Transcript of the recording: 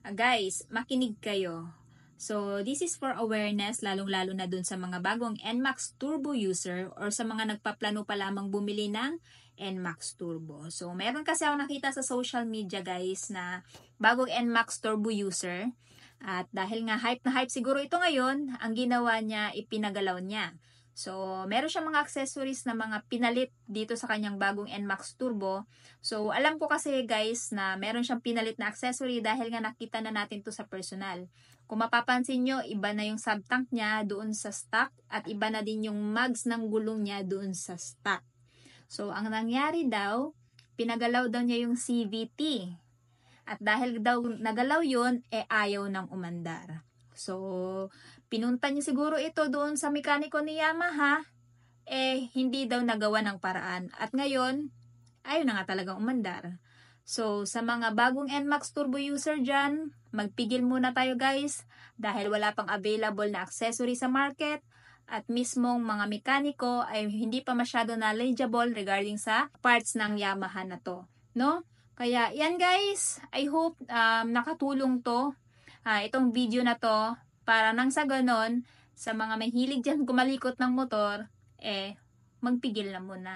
Guys, makinig kayo. So, this is for awareness, lalong-lalo na dun sa mga bagong NMAX Turbo user or sa mga nagpaplano pa lamang bumili ng NMAX Turbo. So, meron kasi ako nakita sa social media guys na bagong NMAX Turbo user. At dahil nga hype na hype siguro ito ngayon, ang ginawa niya, ipinagalaw niya. So, meron siyang mga accessories na mga pinalit dito sa kanyang bagong NMAX Turbo. So, alam ko kasi guys na meron siyang pinalit na accessory dahil nga nakita na natin to sa personal. Kung mapapansin nyo, iba na yung subtank niya doon sa stock at iba na din yung mags ng gulong niya doon sa stock. So, ang nangyari daw, pinagalaw daw niya yung CVT. At dahil daw nagalaw yun, ayaw nang umandar. So, pinunta niya siguro ito doon sa mekaniko ni Yamaha, hindi daw nagawa ng paraan. At ngayon, ayaw na nga talagang umandar. So, sa mga bagong NMAX Turbo user dyan, magpigil muna tayo guys dahil wala pang available na accessory sa market at mismong mga mekaniko ay hindi pa masyado knowledgeable regarding sa parts ng Yamaha na to. No? Kaya yan guys, I hope nakatulong to, itong video na to para nang sa ganon, sa mga may hilig dyan kumalikot ng motor, magpigil na muna.